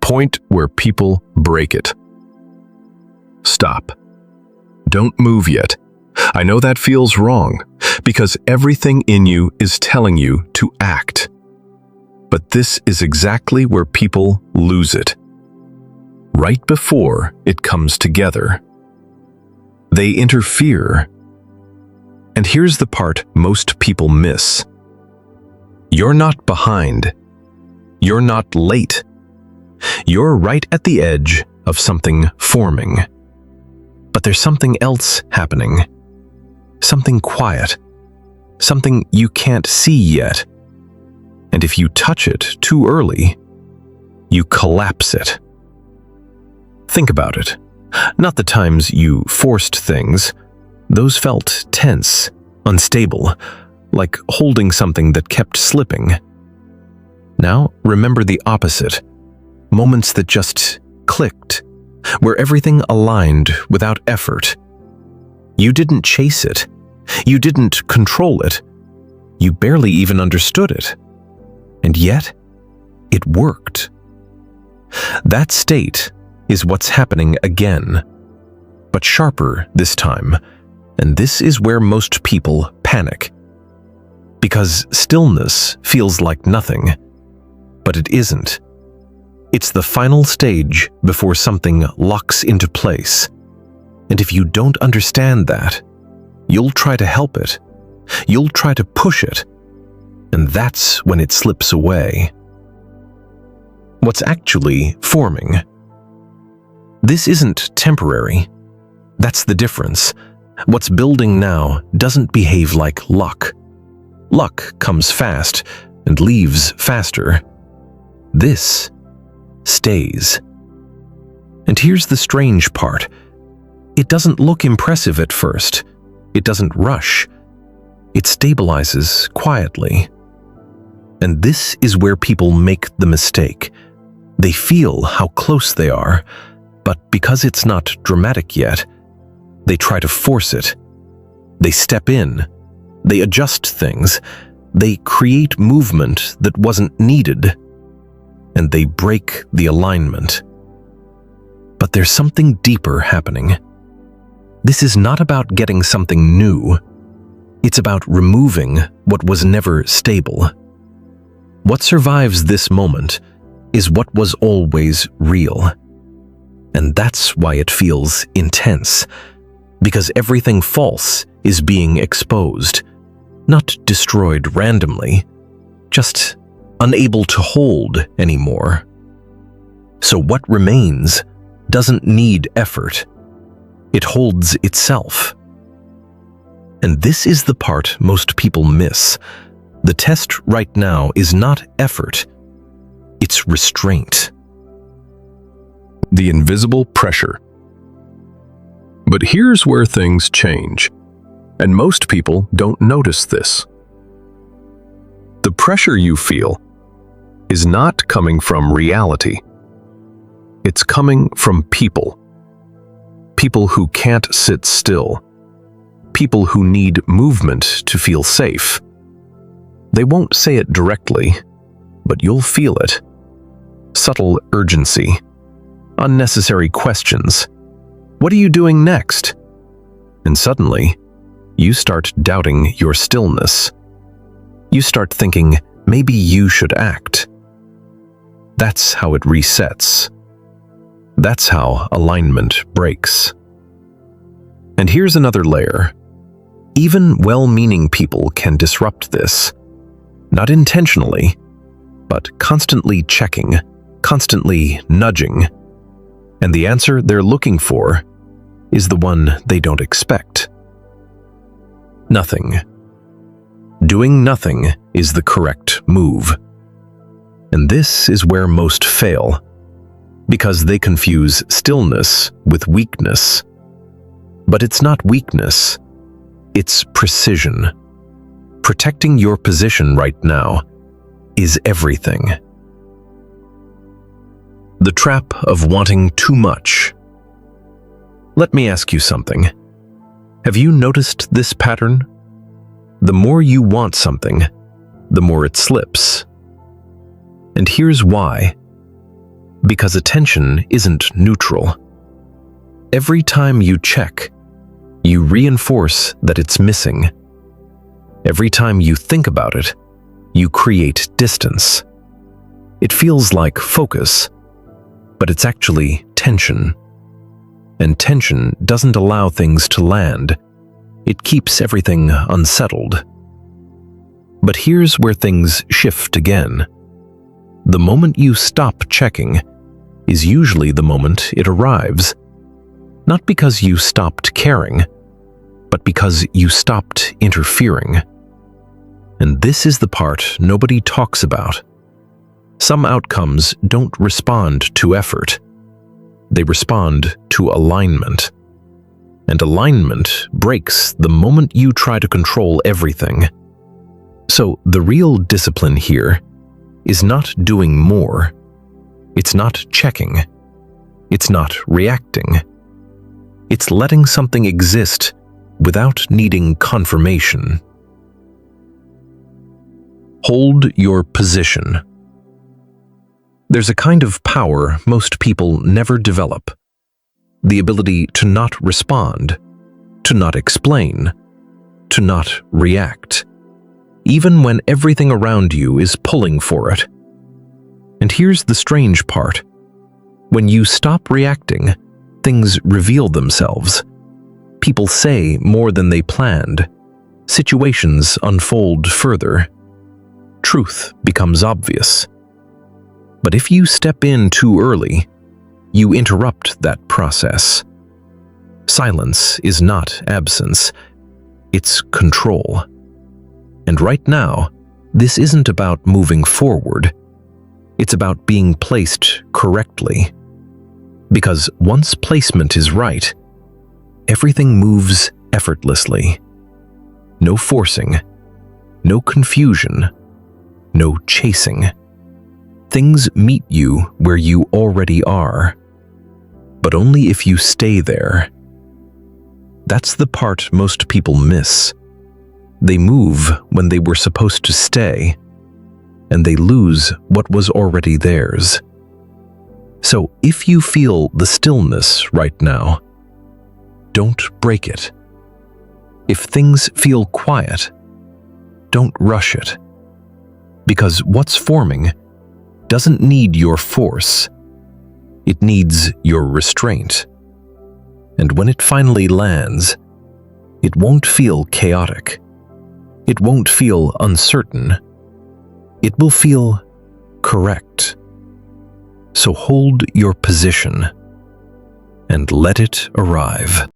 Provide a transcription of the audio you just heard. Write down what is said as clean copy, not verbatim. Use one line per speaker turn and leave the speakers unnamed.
point where people break it. Stop. Don't move yet. I know that feels wrong, because everything in you is telling you to act. But this is exactly where people lose it. Right before it comes together. They interfere. And here's the part most people miss. You're not behind. You're not late. You're right at the edge of something forming. But there's something else happening. Something quiet. Something you can't see yet. And if you touch it too early, you collapse it. Think about it. Not the times you forced things. Those felt tense, unstable, like holding something that kept slipping. Now remember the opposite. Moments that just clicked, where everything aligned without effort. You didn't chase it. You didn't control it. You barely even understood it. And yet, it worked. That state is what's happening again, but sharper this time, and this is where most people panic. Because stillness feels like nothing, but it isn't. It's the final stage before something locks into place. And if you don't understand that, you'll try to help it. You'll try to push it. And that's when it slips away. What's actually forming? This isn't temporary. That's the difference. What's building now doesn't behave like luck. Luck comes fast and leaves faster. This stays. And here's the strange part. It doesn't look impressive at first. It doesn't rush. It stabilizes quietly. And this is where people make the mistake. They feel how close they are, but because it's not dramatic yet, they try to force it. They step in. They adjust things. They create movement that wasn't needed. And they break the alignment. But there's something deeper happening. This is not about getting something new. It's about removing what was never stable. What survives this moment is what was always real. And that's why it feels intense. Because everything false is being exposed, not destroyed randomly, just unable to hold anymore. So what remains doesn't need effort. It holds itself. And this is the part most people miss. The test right now is not effort, it's restraint. The invisible pressure. But here's where things change, and most people don't notice this. The pressure you feel is not coming from reality. It's coming from people. People who can't sit still. People who need movement to feel safe. They won't say it directly, but you'll feel it. Subtle urgency. Unnecessary questions. What are you doing next? And suddenly, you start doubting your stillness. You start thinking, maybe you should act. That's how it resets. That's how alignment breaks. And here's another layer. Even well-meaning people can disrupt this. Not intentionally, but constantly checking, constantly nudging. And the answer they're looking for is the one they don't expect. Nothing. Doing nothing is the correct move. And this is where most fail, because they confuse stillness with weakness. But it's not weakness, it's precision. Protecting your position right now is everything. The trap of wanting too much. Let me ask you something. Have you noticed this pattern? The more you want something, the more it slips. And here's why. Because attention isn't neutral. Every time you check, you reinforce that it's missing. Every time you think about it, you create distance. It feels like focus, but it's actually tension. And tension doesn't allow things to land. It keeps everything unsettled. But here's where things shift again. The moment you stop checking is usually the moment it arrives. Not because you stopped caring, but because you stopped interfering. And this is the part nobody talks about. Some outcomes don't respond to effort. They respond to alignment. And alignment breaks the moment you try to control everything. So the real discipline here is not doing more. It's not checking. It's not reacting. It's letting something exist without needing confirmation. Hold your position. There's a kind of power most people never develop. The ability to not respond, to not explain, to not react, even when everything around you is pulling for it. And here's the strange part. When you stop reacting, things reveal themselves. People say more than they planned. Situations unfold further. Truth becomes obvious. But if you step in too early, you interrupt that process. Silence is not absence, it's control. And right now, this isn't about moving forward. It's about being placed correctly. Because once placement is right, everything moves effortlessly. No forcing, no confusion, no chasing. Things meet you where you already are, but only if you stay there. That's the part most people miss. They move when they were supposed to stay, and they lose what was already theirs. So if you feel the stillness right now, don't break it. If things feel quiet, don't rush it. Because what's forming doesn't need your force. It needs your restraint. And when it finally lands, it won't feel chaotic. It won't feel uncertain. It will feel correct. So hold your position and let it arrive.